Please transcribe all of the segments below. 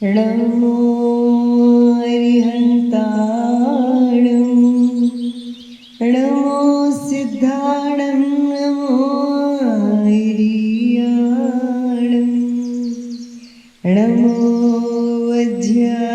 नमो अरिहन्ताणं नमो सिद्धाणं नमो ऐरियाणं नमो वज्रायाणं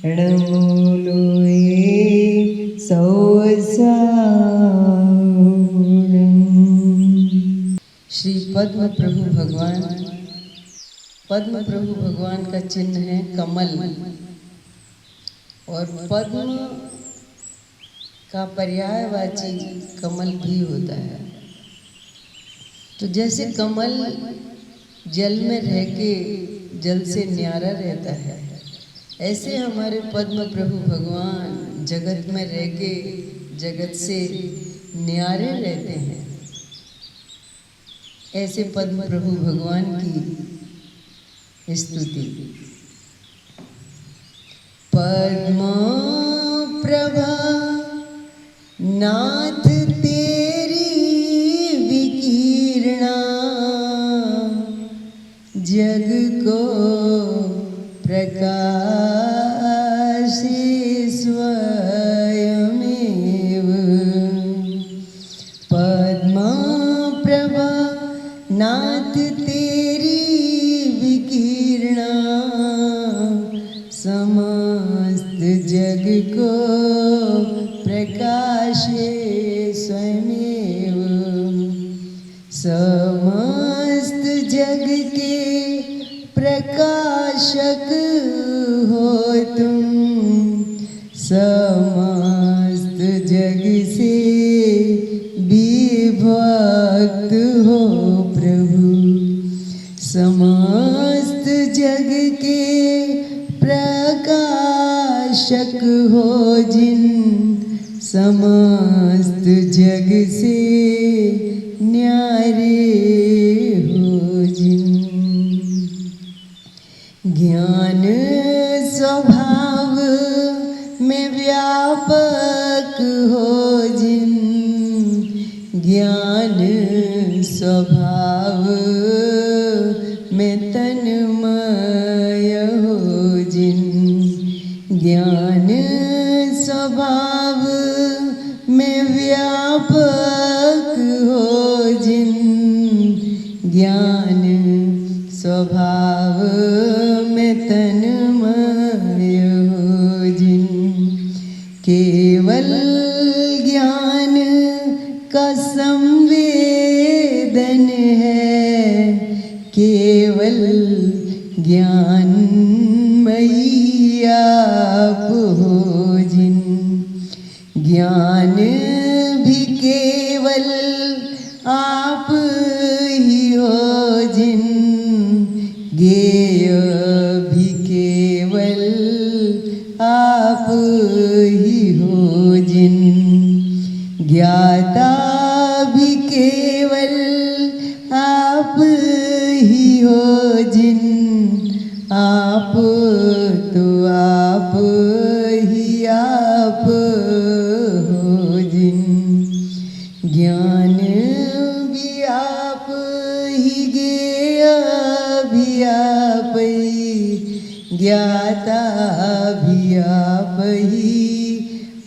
नमो लोये सौसाणं। श्री पद्म प्रभु भगवान, पद्म प्रभु भगवान का चिन्ह है कमल, और पद्म का पर्यायवाची कमल भी होता है। तो जैसे कमल जल में रह के जल से न्यारा रहता है, ऐसे हमारे पद्म प्रभु भगवान जगत में रह के जगत से न्यारे रहते हैं। ऐसे पद्म प्रभु भगवान की स्तुति। पद्म प्रभा नाथ तेरी विकीर्णा, जग को प्रकाशे स्वयमेव। पद्म प्रभा नाथ तेरी विकीर्णा, समस्त जग को प्रकाशे स्वयमेव। समस्त जग के प्रकाशक हो तुम, समस्त जग से विभक्त हो प्रभु। समस्त जग के प्रकाशक हो जिन, समस्त जग से न्यारे हो जिन। ज्ञान स्वभाव में व्यापक हो जिन, ज्ञान स्वभाव में तन्मय हो जिन। ज्ञान स्वभाव में व्यापक हो जिन, ज्ञान स्वभाव में तन्मय हो जिन। केवल ज्ञान का संवेदन है, केवल ज्ञानमयी आप हो जिन। ज्ञान भी केवल आप ही हो जिन, ज्ञेय भी केवल आप ही हो जिन। ज्ञाता भी केवल आप ही हो जिन, आप तो आप ही आप हो जिन। ज्ञान भी आप ही, ज्ञेय भी आप ही, ज्ञाता भी आप ही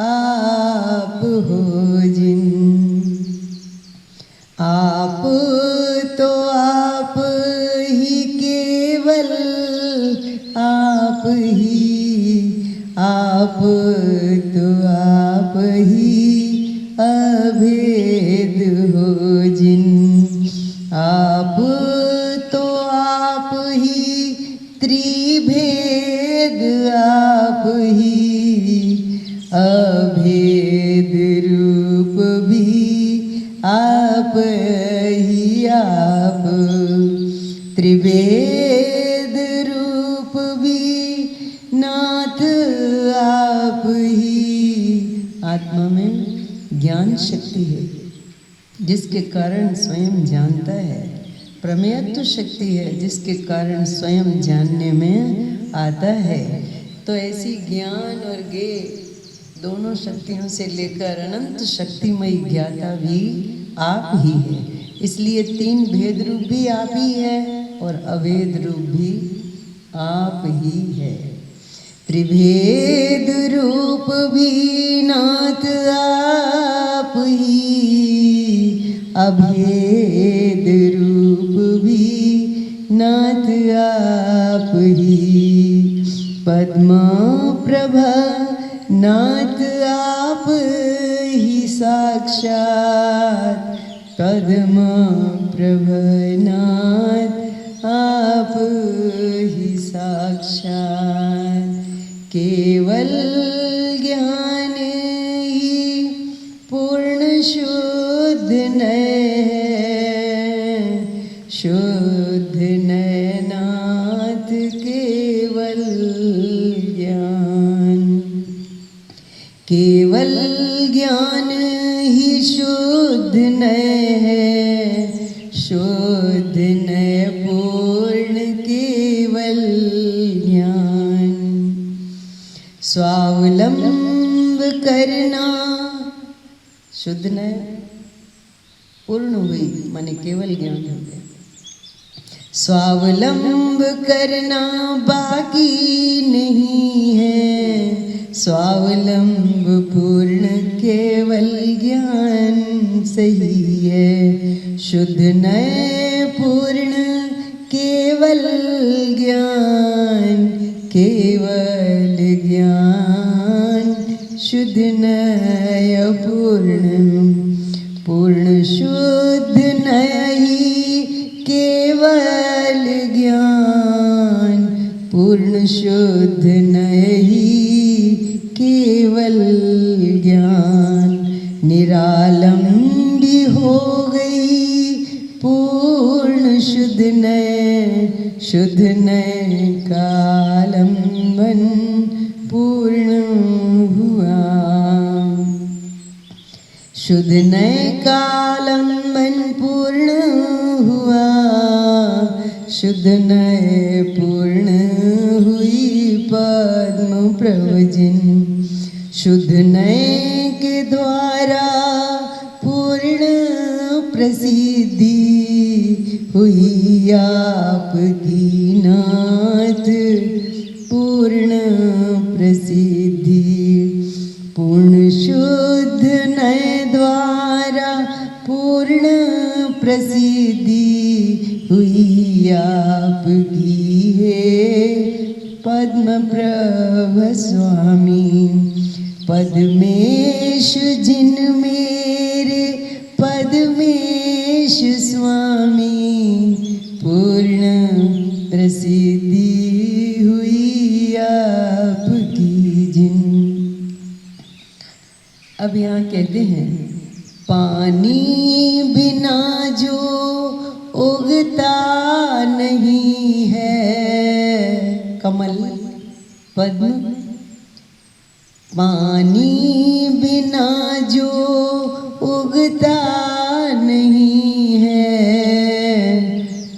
आप हो जिन। आप तो आप ही, केवल आप ही, आप तो आप ही अभेद हो जिन। आप तो आप ही त्रिभेद आप ही, अभेद रूप भी आप ही आप। त्रिभेद रूप भी नाथ आप ही। आत्मा में ज्ञान शक्ति है जिसके कारण स्वयं जानता है। प्रमेयत्व शक्ति है जिसके कारण स्वयं जानने में आता है। तो ऐसी ज्ञान और ज्ञेय दोनों शक्तियों से लेकर अनंत शक्तिमयी ज्ञाता भी आप ही है। इसलिए तीन भेद रूप भी आप ही है और अवेद रूप भी आप ही है। त्रिभेद रूप भी नाथ आप ही, अभेद रूप भी नाथ आप ही। पद्म प्रभा नाथ आप ही साक्षात, पद्म प्रभा नाथ आप ही साक्षात। केवल ज्ञान ही पूर्ण शुद्ध नय, शुद्ध नय नाथ केवल ज्ञान। केवल ज्ञान ही शुद्ध नय है, शुद्ध नय पूर्ण केवल ज्ञान। स्वावलंब करना, शुद्ध नय पूर्ण हुई माने केवल ज्ञान हो गया। स्वावलंब करना बाकी नहीं है, स्वावलंब पूर्ण केवल ज्ञान सही है। शुद्ध नय पूर्ण केवल ज्ञान, केवल ज्ञान शुद्ध नय पूर्ण। पूर्ण शुद्ध नय ही केवल ज्ञान, पूर्ण शुद्ध नय ही केवल ज्ञान। निरालंबी हो गई पूर्ण शुद्ध नय, शुद्ध नय कालंबन पूर्ण हुआ। शुद्ध नय कालंबन पूर्ण हुआ, शुद्ध नय पूर्ण हुई पद्म प्रवजिन। शुद्ध नय के द्वारा पूर्ण प्रसिद्धि हुई आपकी नाथ, पूर्ण प्रसिद्धि। पूर्ण शुद्ध नय द्वारा पूर्ण प्रसिद्धि हुई आपकी है पद्म प्रभ स्वामी। पद्मेश जिन मेरे पद्मेश स्वामी, पूर्ण प्रसिद्धि हुई आपकी जिन। अब यहाँ कहते हैं पानी बिना जो उगता नहीं है, कमल पद्म। पानी बिना जो उगता नहीं है,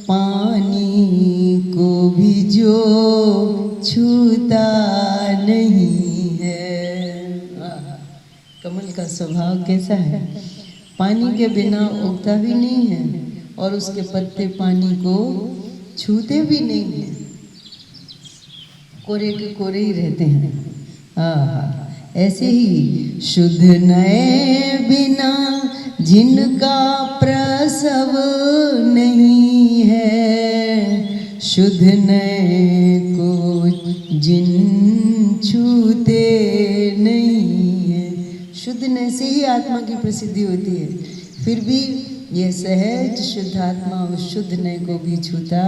पानी को भी जो छूता नहीं है। कमल का स्वभाव कैसा है? पानी के बिना उगता भी नहीं है और उसके पत्ते पानी को छूते भी नहीं हैं, कोरे के कोरे ही रहते हैं। ऐसे ही शुद्ध नय बिना जिनका प्रसव नहीं है, शुद्ध नय को जिन छूते नहीं है। शुद्ध नय से ही आत्मा की प्रसिद्धि होती है, फिर भी यह सहज शुद्ध आत्मा उस शुद्ध नय को भी छूता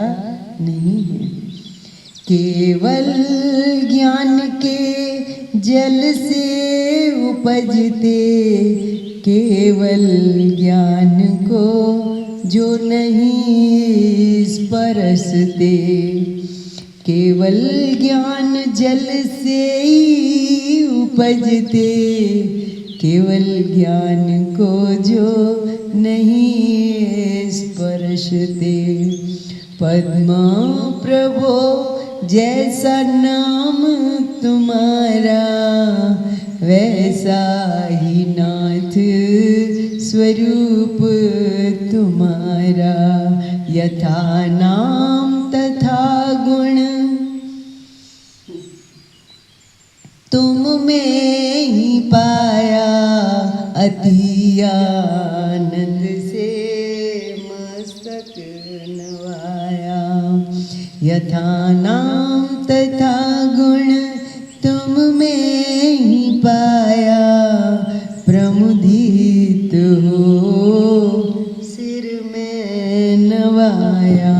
नहीं है। केवल ज्ञान के जल से उपजते, केवल ज्ञान को जो नहीं स्पर्शते। केवल ज्ञान जल से ही उपजते, केवल ज्ञान को जो नहीं स्पर्शते। पद्म प्रभो जैसा नाम तुम्हारा, वैसा ही नाथ स्वरूप तुम्हारा। यथा नाम तुम में ही पाया, अति आनंद से मस्तक नवाया। यथा नाम तथा गुण तुम में ही पाया, प्रमुदित हो सिर में नवाया।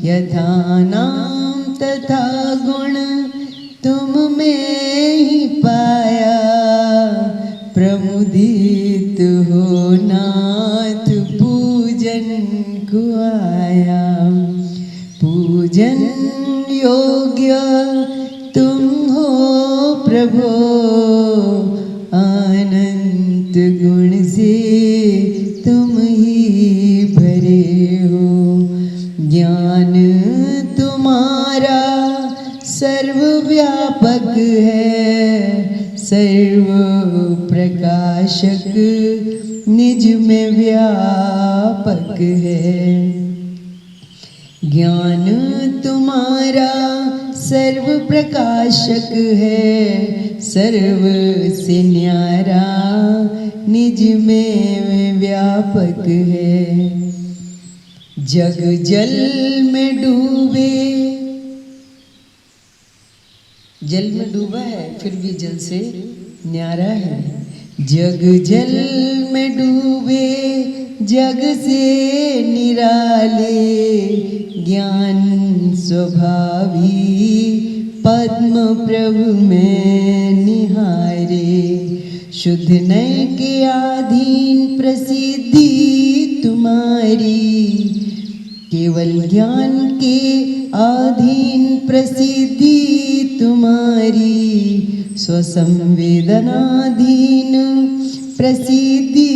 यथा नाम तथा गुण तुम में ही पाया, प्रमुदित हो नाथ पूजन को आया। पूजन योग्य तुम हो प्रभो, अनंत गुण से तुम ही भरे हो। ज्ञान तुम्हारा सर्वव्यापक है, सर्व प्रकाशक निज में व्यापक है। ज्ञान तुम्हारा सर्व प्रकाशक है, सर्व से न्यारा निज में व्यापक है। जग जल में डूबे, जल में डूबा है फिर भी जल से न्यारा है। जग जल में डूबे जग से निराले, ज्ञान स्वभावी पद्म प्रभु में निहारे। शुद्ध नय के अधीन प्रसिद्धि तुम्हारी, केवल ज्ञान के अधीन प्रसिद्धि तुम्हारी। स्वसंवेदनाधीन प्रसिद्धि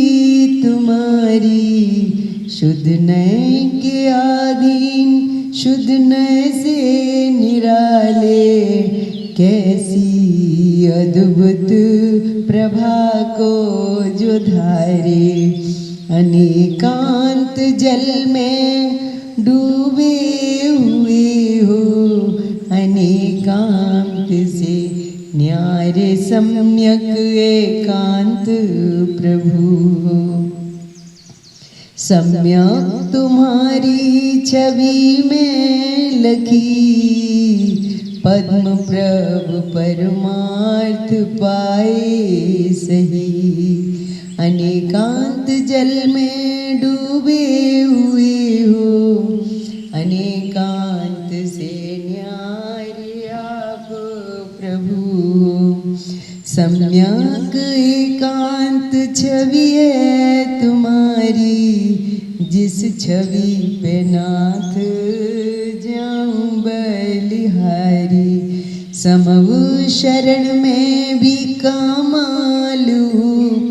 तुम्हारी। शुद्ध नय के अधीन शुद्ध नय से निराले, कैसी अद्भुत प्रभा को जो धारे। अनेकांत जल में डूबे हुए हो, अनेकांत से न्यारे सम्यक एकांत प्रभु हो। सम्यक तुम्हारी छवि में लखी, पद्म प्रभु परमार्थ पाए सही। अनेकांत जल में डूबे हुए हो, अनेकांत से न्यारे आप प्रभु। सम्यक एकांत छवि है तुम्हारी, जिस छवि पे नाथ जाऊं बलिहारी। समव शरण में भी कमाल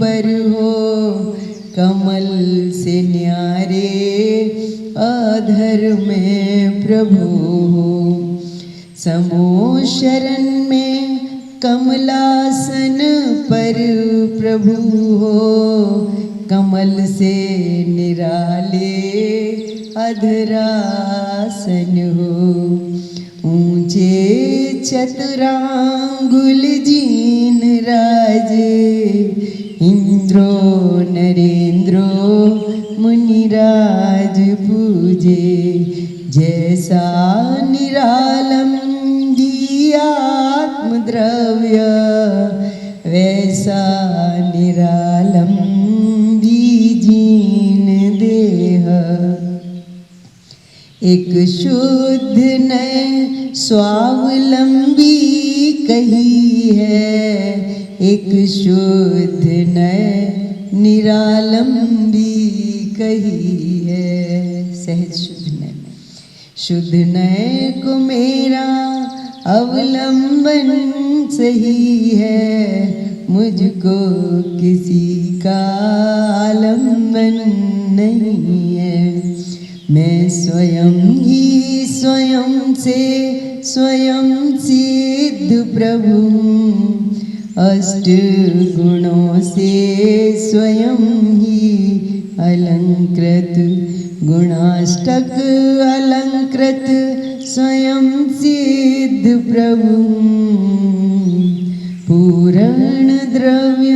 पर हो, कमल से न्यारे अधर में प्रभु हो। समो शरण में कमलासन पर प्रभु हो, कमल से निराले अधरासन हो। ऊंचे चतुरांगुल जीन राजे, इंद्रो नरेंद्रो मुनिराज पूजे। जैसा निरालम आत्म द्रव्य, वैसा निरालम जीन देह। एक शुद्ध नय स्वावलंबी कही है, एक शुद्ध नय निरालंबी कही है। सहज शुद्ध नय, शुद्ध नय को मेरा अवलंबन सही है, मुझको किसी का आलंबन नहीं है। मैं स्वयं ही स्वयं से स्वयं सिद्ध प्रभु, अष्ट गुणों से स्वयं ही अलंकृत। गुणाष्टक अलंकृत स्वयं सिद्ध प्रभु। द्रव्य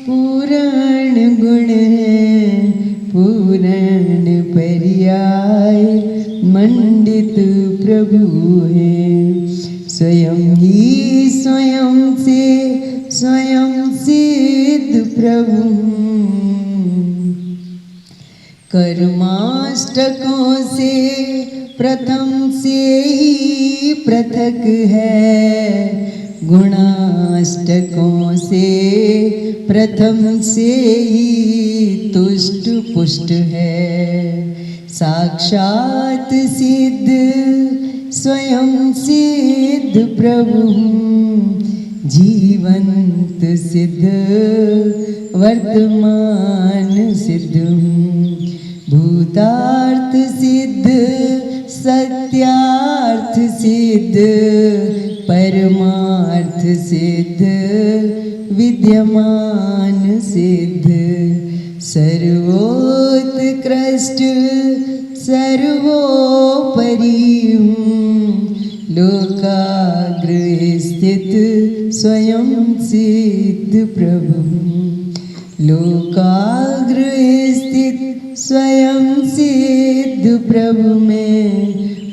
पूरण गुण है, पूरण पर्याय मंडित प्रभु है। स्वयं ही स्वयं से स्वयं सिद्ध प्रभु, कर्माष्टकों से प्रथम से ही पृथक है, गुणाष्टकों से प्रथम से ही तुष्ट पुष्ट है। साक्षात सिद्ध स्वयं सिद्ध प्रभु, जीवंत सिद्ध वर्तमान सिद्ध, भूतार्थ सिद्ध सत्यार्थ सिद्ध, परमार्थ सिद्ध विद्यमान सिद्ध, सर्वोत्कृष्ट सर्वोपरि लोकाग्र स्थित स्वयं सिद्ध प्रभु, लोकाग्र स्थित स्वयं सिद्ध प्रभु में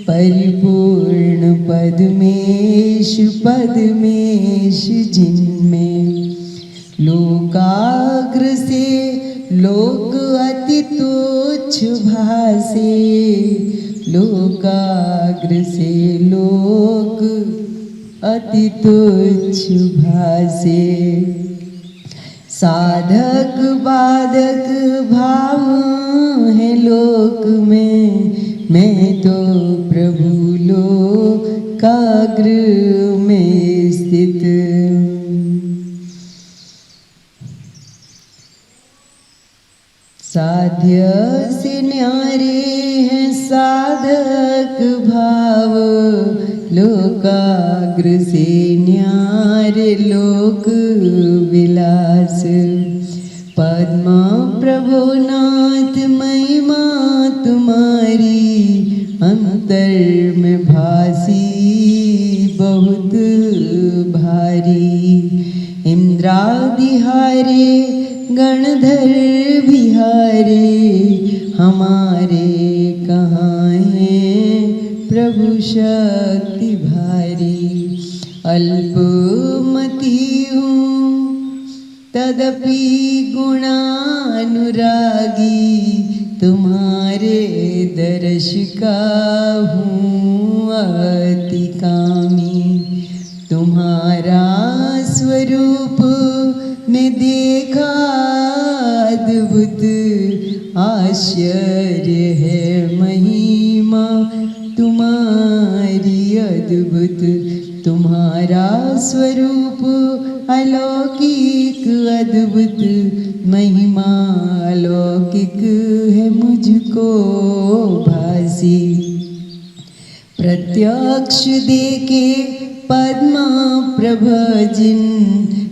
परिपूर्ण पद्मेश पद्मेश जिनमें, लोकाग्र से लोक अति तुच्छ भासे, लोकाग्र से लोक अति तुच्छ भासे। साधक बाधक भाव है लोक में, मैं तो प्रभु लोकाग्र में स्थित। साध्य से न्यारे हैं साधक भाव, लोकाग्र से न्यारे लोक विलास। पद्म प्रभु नाथ महिमा तुम्हारी, अंतर में भासी बहुत भारी। इंद्रादि हारे गणधर बिहारे, हमारे कहाँ हैं प्रभु शक्ति भारी। अल्पमति हूँ तदपि गुणानुरागी, तुम्हारे दर्श का हूँ अति कामी। तुम्हारा स्वरूप में देखा अद्भुत, आश्चर्य है महिमा तुम्हारी अद्भुत। तुम्हारा स्वरूप अलौकिक अद्भुत, महिमा अलौकिक है मुझको भासी। प्रत्यक्ष देखे पद्मा प्रभा जिन,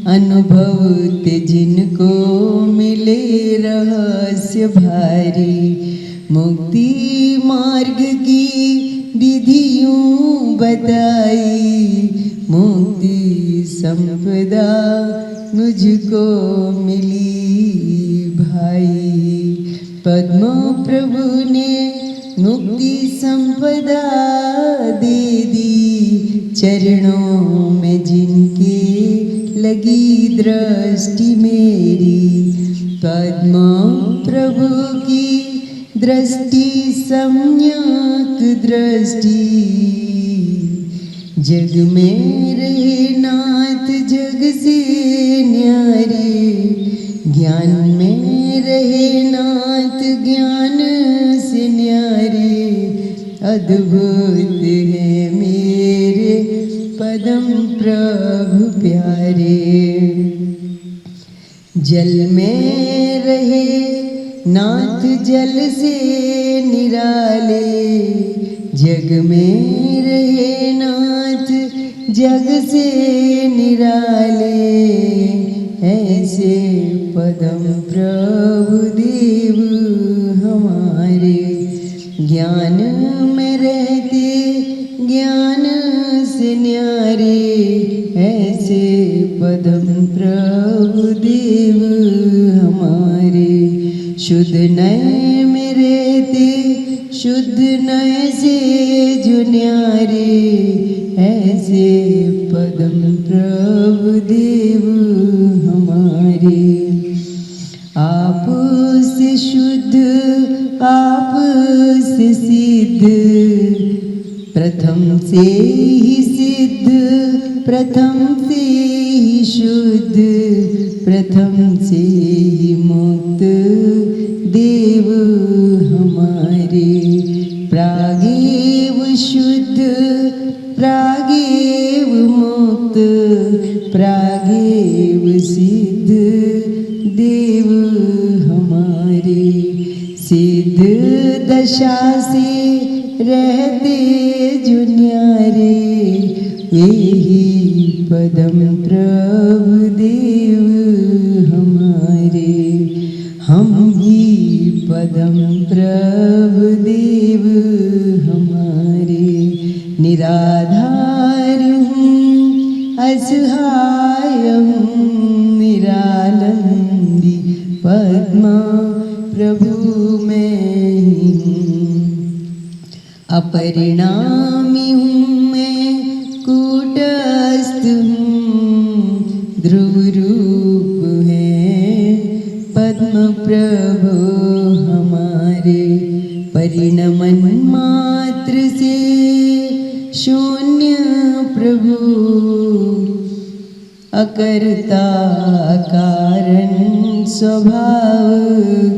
अनुभव ते जिनको मिले रहस्य भारी। मुक्ति मार्ग की विधियों बताई, मुक्ति संपदा मुझको मिली भाई। पद्म प्रभु ने मुक्ति संपदा दे दी, चरणों में जिनके लगी दृष्टि मेरी। पद्म प्रभु की दृष्टि सम्यक दृष्टि, जग में रहे नाथ जग से न्यारे। ज्ञान में रहे नाथ ज्ञान से न्यारे, अद्भुत है मेरे पदम प्रभु प्यारे। जल में रहे नाथ जल से निराले, जग में रहे नाथ जग से निराले। ऐसे पदम प्रभु देव हमारे, ज्ञान में रहते ज्ञान से न्यारे। ऐसे पदम प्रभु देव हमारे। शुद्ध नय में रहते शुद्ध नय से जो न्यारे, ऐसे पदम प्रभु देव हमारे। आप से शुद्ध आप से सिद्ध, प्रथम से ही सिद्ध प्रथम से ही शुद्ध, प्रथम से ही मुक्त देव हमारे। प्रागेव शुद्ध प्रागेव मुक्त, प्रागेव सिद्ध देव हमारे। सिद्ध दशा से रहते जो न्यारे, वे ही पदम प्रभु देव हमारे। हम ही पदम प्रभु देव हमारे। निराधार हूँ असहाय हूँ निरालंबी, पद्मा प्रभु मैं ही हूँ। अपरिणामी हूँ मैं कूटस्थ हूँ, ध्रुव रूप है पद्म प्रभु हमारे। परिणमन मात्र से शून्य प्रभु, अकर्ता कारण स्वभाव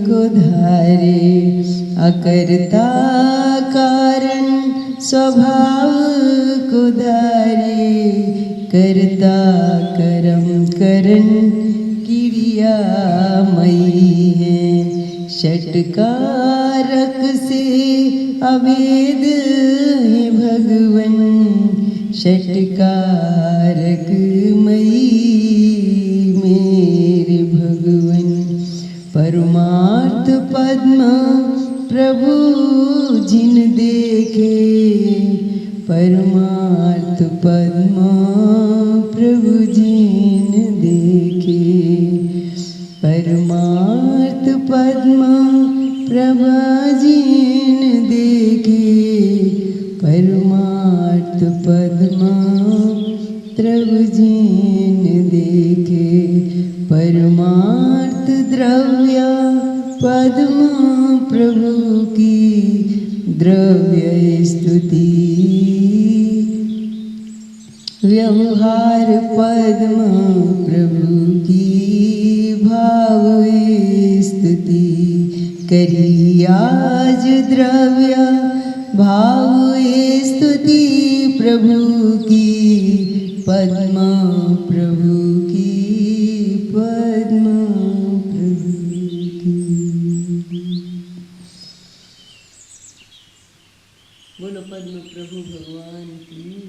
को धारे। अकर्ता कारण स्वभाव को धारे, करता करम करण क्रियामयी है। षटकारक से अभेद है भगवन, षटकारक मयी मेरे भगवन। परमार्थ पद्म प्रभु जिन देखे, परमार्थ पद्म प्रभु जिन देखे। परमार्थ पद्म प्रभु जिन देखे, परमार्थ पद्म प्रभु जिन देखे। परमार्थ द्रव्य पद्म प्रभु की द्रव्य स्तुति, व्यवहार पद्म प्रभु की भाव स्तुति। करी आज द्रव्य भाव स्तुति प्रभु की, पद्म प्रभु की, पद्म प्रभु की। बोलो पद्म प्रभु भगवान की।